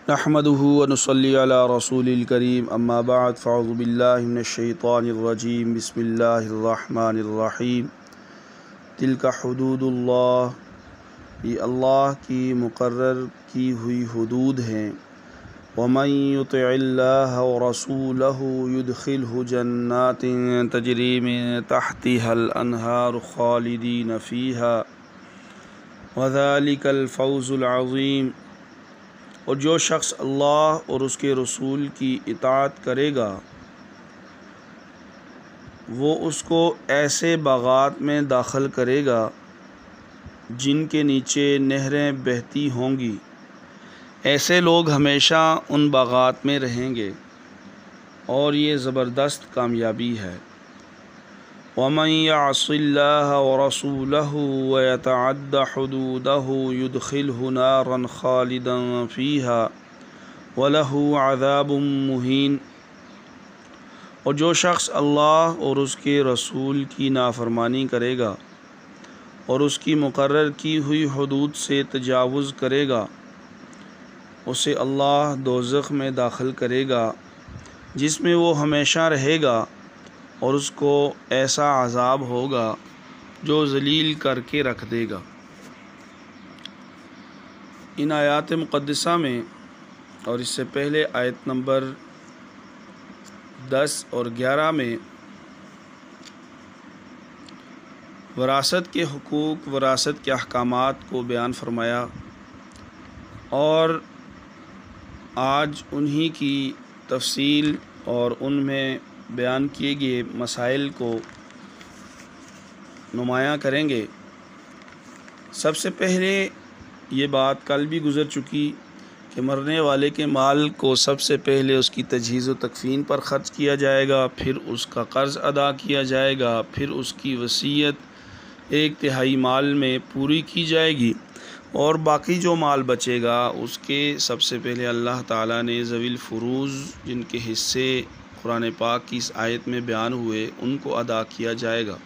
نحمده ونصلي على رسول الكريم اما بعد فاعوذ باللہ من الشیطان الرجیم بسم اللہ الرحمن الرحیم تلک حدود اللہ، یہ اللہ کی مقرر کی ہوئی حدود ہیں۔ ومن يطع اللہ ورسولہ يدخلہ جنات تجری من تحتها الانہار خالدین فیہا وذلک الفوز العظیم۔ اور جو شخص اللہ اور اس کے رسول کی اطاعت کرے گا وہ اس کو ایسے باغات میں داخل کرے گا جن کے نیچے نہریں بہتی ہوں گی، ایسے لوگ ہمیشہ ان باغات میں رہیں گے اور یہ زبردست کامیابی ہے۔ وَمَن يَعْصِ اللَّهَ وَرَسُولَهُ وَيَتَعَدَّ حُدُودَهُ يُدْخِلْهُ نَارًا خَالِدًا فِيهَا وَلَهُ عَذَابٌ مُّهِينٌ۔ اور جو شخص اللہ اور اس کے رسول کی نافرمانی کرے گا اور اس کی مقرر کی ہوئی حدود سے تجاوز کرے گا، اسے اللہ دوزخ میں داخل کرے گا جس میں وہ ہمیشہ رہے گا، اور اس کو ایسا عذاب ہوگا جو ذلیل کر کے رکھ دے گا۔ ان آیات مقدسہ میں اور اس سے پہلے آیت نمبر 10 اور 11 میں وراثت کے حقوق، وراثت کے احکامات کو بیان فرمایا، اور آج انہی کی تفصیل اور ان میں بیان کیے گئے مسائل کو نمایاں کریں گے۔ سب سے پہلے یہ بات کل بھی گزر چکی کہ مرنے والے کے مال کو سب سے پہلے اس کی تجہیز و تکفین پر خرچ کیا جائے گا، پھر اس کا قرض ادا کیا جائے گا، پھر اس کی وصیت 1/3 مال میں پوری کی جائے گی، اور باقی جو مال بچے گا اس کے سب سے پہلے اللہ تعالیٰ نے ذوی الفروض جن کے حصے قرآن پاک کی اس آیت میں بیان ہوئے ان کو ادا کیا جائے گا۔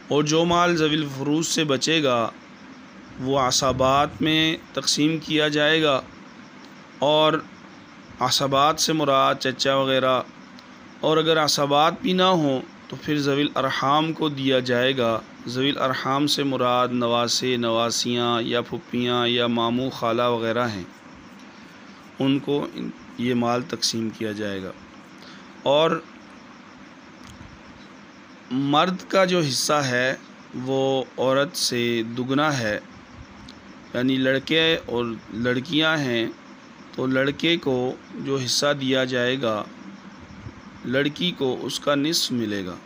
اور جو مال ذوی الفروض سے بچے گا وہ عصبات میں تقسیم کیا جائے گا، اور عصبات سے مراد چچا وغیرہ، اور اگر عصبات بھی نہ ہوں تو پھر ذوی الارحام کو دیا جائے گا۔ ذوی الارحام سے مراد نواسے، نواسیاں یا پھپھیاں یا ماموں خالہ وغیرہ ہیں، ان کو یہ مال تقسیم کیا جائے گا۔ اور مرد کا جو حصہ ہے وہ عورت سے دگنا ہے، یعنی لڑکے اور لڑکیاں ہیں تو لڑکے کو جو حصہ دیا جائے گا لڑکی کو اس کا نصف ملے گا۔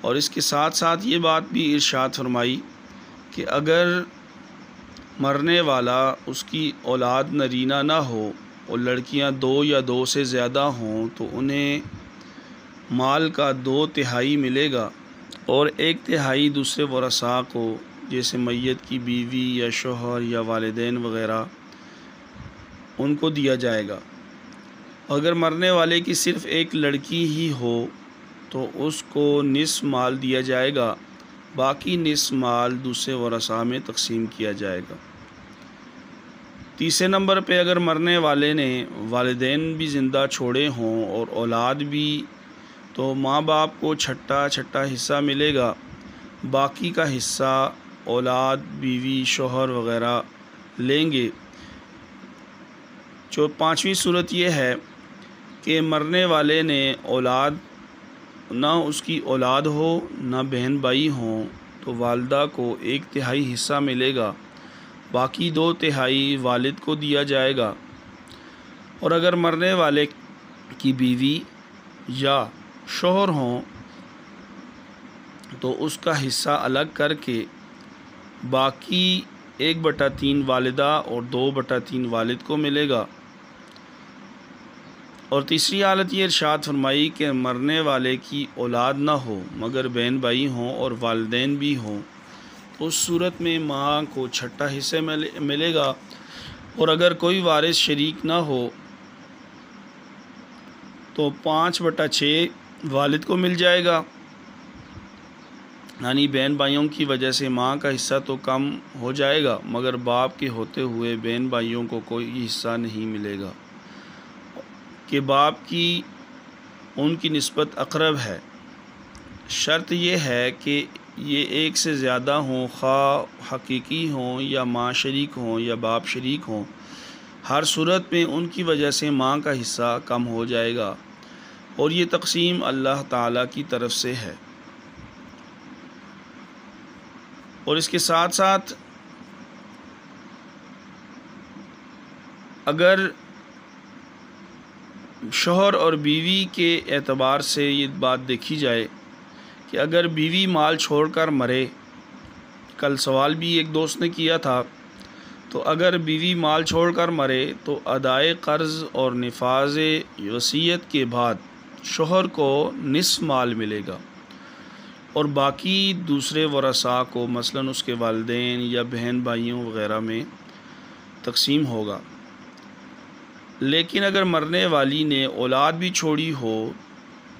اور اس کے ساتھ ساتھ یہ بات بھی ارشاد فرمائی کہ اگر مرنے والا اس کی اولاد نرینہ نہ ہو اور لڑکیاں 2 یا 2 سے زیادہ ہوں تو انہیں مال کا 2/3 ملے گا، اور 1/3 دوسرے ورثاء کو جیسے میت کی بیوی یا شوہر یا والدین وغیرہ ان کو دیا جائے گا۔ اگر مرنے والے کی صرف ایک لڑکی ہی ہو تو اس کو نصف مال دیا جائے گا، باقی نصف مال دوسرے ورثاء میں تقسیم کیا جائے گا۔ تیسرے نمبر پہ اگر مرنے والے نے والدین بھی زندہ چھوڑے ہوں اور اولاد بھی، تو ماں باپ کو چھٹا حصہ ملے گا، باقی کا حصہ اولاد، بیوی، شوہر وغیرہ لیں گے۔ جو 5ویں صورت یہ ہے کہ مرنے والے نے اولاد، نہ اس کی اولاد ہو نہ بہن بھائی ہوں، تو والدہ کو 1/3 حصہ ملے گا، باقی 2/3 والد کو دیا جائے گا۔ اور اگر مرنے والے کی بیوی یا شوہر ہوں تو اس کا حصہ الگ کر کے باقی 1/3 والدہ اور 2/3 والد کو ملے گا۔ اور تیسری حالت یہ ارشاد فرمائی کہ مرنے والے کی اولاد نہ ہو مگر بہن بھائی ہوں اور والدین بھی ہوں، اس صورت میں ماں کو چھٹا حصہ ملے گا، اور اگر کوئی وارث شریک نہ ہو تو 5/6 والد کو مل جائے گا، یعنی بہن بھائیوں کی وجہ سے ماں کا حصہ تو کم ہو جائے گا، مگر باپ کے ہوتے ہوئے بہن بھائیوں کو کوئی حصہ نہیں ملے گا کہ باپ کی ان کی نسبت اقرب ہے۔ شرط یہ ہے کہ یہ ایک سے زیادہ ہوں، خواہ حقیقی ہوں یا ماں شریک ہوں یا باپ شریک ہوں، ہر صورت میں ان کی وجہ سے ماں کا حصہ کم ہو جائے گا، اور یہ تقسیم اللہ تعالیٰ کی طرف سے ہے۔ اور اس کے ساتھ ساتھ اگر شوہر اور بیوی کے اعتبار سے یہ بات دیکھی جائے کہ اگر بیوی مال چھوڑ کر مرے، کل سوال بھی ایک دوست نے کیا تھا، تو اگر بیوی مال چھوڑ کر مرے تو ادائے قرض اور نفاذ وصیت کے بعد شوہر کو نصف مال ملے گا، اور باقی دوسرے ورثاء کو مثلاً اس کے والدین یا بہن بھائیوں وغیرہ میں تقسیم ہوگا۔ لیکن اگر مرنے والی نے اولاد بھی چھوڑی ہو،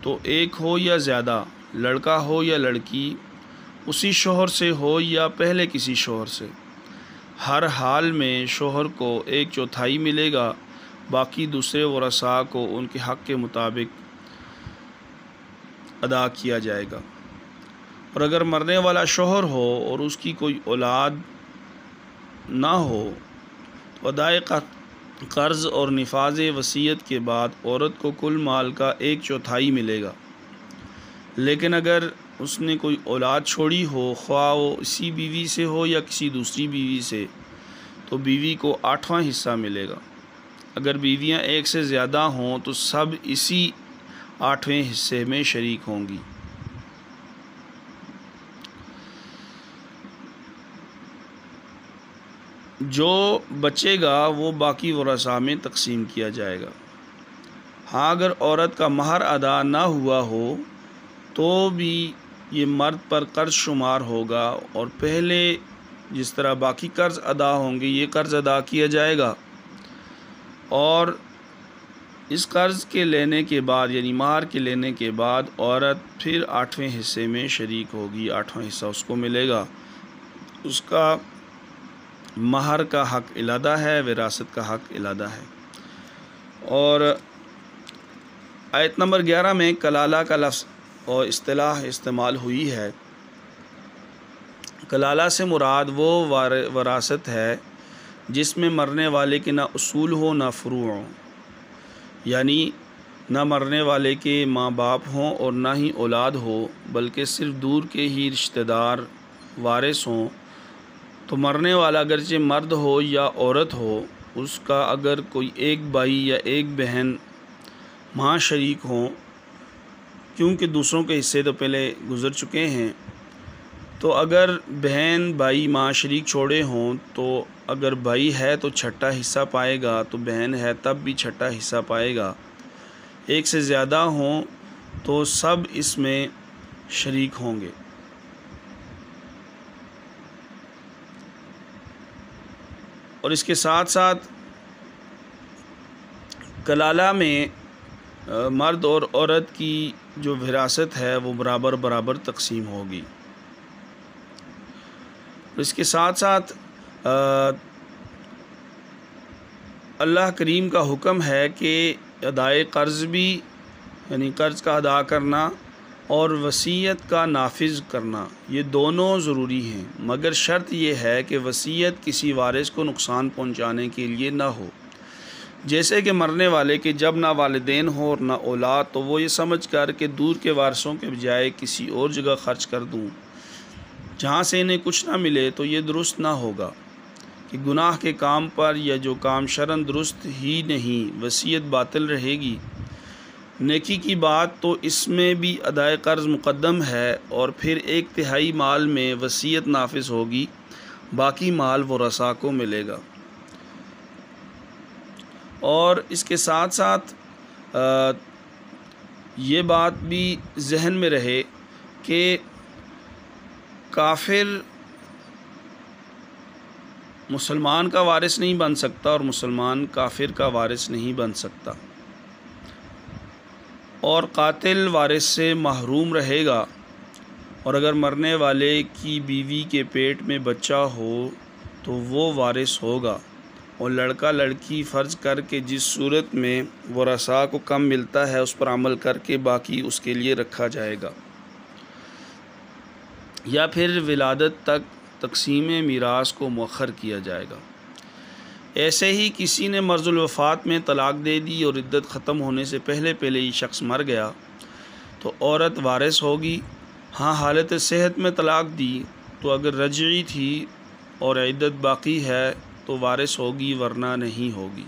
تو ایک ہو یا زیادہ، لڑکا ہو یا لڑکی، اسی شوہر سے ہو یا پہلے کسی شوہر سے، ہر حال میں شوہر کو 1/4 ملے گا، باقی دوسرے ورثاء کو ان کے حق کے مطابق ادا کیا جائے گا۔ اور اگر مرنے والا شوہر ہو اور اس کی کوئی اولاد نہ ہو تو ادائے قرض اور نفاذ وصیت کے بعد عورت کو کل مال کا 1/4 ملے گا۔ لیکن اگر اس نے کوئی اولاد چھوڑی ہو، خواہ وہ اسی بیوی سے ہو یا کسی دوسری بیوی سے، تو بیوی کو 8واں حصہ ملے گا۔ اگر بیویاں ایک سے زیادہ ہوں تو سب اسی 8ویں حصے میں شریک ہوں گی۔ جو بچے گا وہ باقی ورثاء میں تقسیم کیا جائے گا۔ ہاں اگر عورت کا مہر ادا نہ ہوا ہو تو بھی یہ مرد پر قرض شمار ہوگا، اور پہلے جس طرح باقی قرض ادا ہوں گے یہ قرض ادا کیا جائے گا، اور اس قرض کے لینے کے بعد یعنی مہر کے لینے کے بعد عورت پھر 8ویں حصے میں شریک ہوگی، 8واں حصہ اس کو ملے گا۔ اس کا مہر کا حق علیحدہ ہے، وراثت کا حق علیحدہ ہے۔ اور آیت نمبر 11 میں کلالہ کا لفظ اور اصطلاح استعمال ہوئی ہے۔ کلالہ سے مراد وہ وراثت ہے جس میں مرنے والے کے نہ اصول ہو نہ فروع ہو، یعنی نہ مرنے والے کے ماں باپ ہوں اور نہ ہی اولاد ہو، بلکہ صرف دور کے ہی رشتہ دار وارث ہوں۔ تو مرنے والا اگرچہ مرد ہو یا عورت ہو، اس کا اگر کوئی ایک بھائی یا ایک بہن ماں شریک ہوں، کیونکہ دوسروں کے حصے تو پہلے گزر چکے ہیں، تو اگر بہن بھائی ماں شریک چھوڑے ہوں تو اگر بھائی ہے تو چھٹا حصہ پائے گا، تو بہن ہے تب بھی چھٹا حصہ پائے گا۔ ایک سے زیادہ ہوں تو سب اس میں شریک ہوں گے۔ اور اس کے ساتھ ساتھ کلالہ میں مرد اور عورت کی جو وراثت ہے وہ برابر برابر تقسیم ہوگی۔ اس کے ساتھ ساتھ اللہ کریم کا حکم ہے کہ ادائے قرض بھی یعنی قرض کا ادا کرنا اور وصیت کا نافذ کرنا یہ دونوں ضروری ہیں، مگر شرط یہ ہے کہ وصیت کسی وارث کو نقصان پہنچانے کے لیے نہ ہو۔ جیسے کہ مرنے والے کے جب نہ والدین ہو اور نہ اولاد، تو وہ یہ سمجھ کر کہ دور کے وارثوں کے بجائے کسی اور جگہ خرچ کر دوں جہاں سے انہیں کچھ نہ ملے، تو یہ درست نہ ہوگا کہ گناہ کے کام پر یا جو کام شرعاً درست ہی نہیں وصیت باطل رہے گی۔ نیکی کی بات تو اس میں بھی ادائے قرض مقدم ہے، اور پھر 1/3 مال میں وصیت نافذ ہوگی، باقی مال ورثاء کو ملے گا۔ اور اس کے ساتھ ساتھ یہ بات بھی ذہن میں رہے کہ کافر مسلمان کا وارث نہیں بن سکتا اور مسلمان کافر کا وارث نہیں بن سکتا، اور قاتل وارث سے محروم رہے گا اور اگر مرنے والے کی بیوی کے پیٹ میں بچہ ہو تو وہ وارث ہوگا، اور لڑکا لڑکی فرض کر کے جس صورت میں ورثاء کو کم ملتا ہے اس پر عمل کر کے باقی اس کے لیے رکھا جائے گا، یا پھر ولادت تک تقسیم میراث کو مؤخر کیا جائے گا۔ ایسے ہی کسی نے مرض الوفات میں طلاق دے دی اور عدت ختم ہونے سے پہلے یہ شخص مر گیا تو عورت وارث ہوگی۔ ہاں، حالت صحت میں طلاق دی تو اگر رجعی تھی اور عدت باقی ہے تو وارث ہوگی، ورنہ نہیں ہوگی۔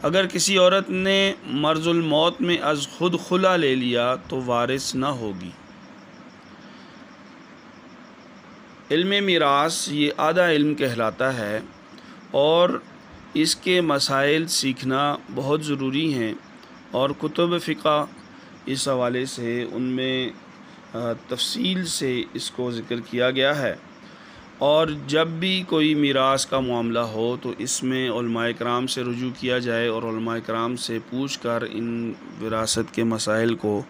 اگر کسی عورت نے مرض الموت میں از خود خلا لے لیا تو وارث نہ ہوگی۔ علم میراث یہ آدھا علم کہلاتا ہے اور اس کے مسائل سیکھنا بہت ضروری ہیں، اور کتب فقہ اس حوالے سے ان میں تفصیل سے اس کو ذکر کیا گیا ہے۔ اور جب بھی کوئی میراث کا معاملہ ہو تو اس میں علماء کرام سے رجوع کیا جائے اور علماء کرام سے پوچھ کر ان وراثت کے مسائل کو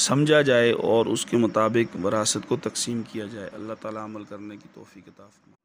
سمجھا جائے اور اس کے مطابق وراثت کو تقسیم کیا جائے۔ اللہ تعالیٰ عمل کرنے کی توفیق عطا فرمائے۔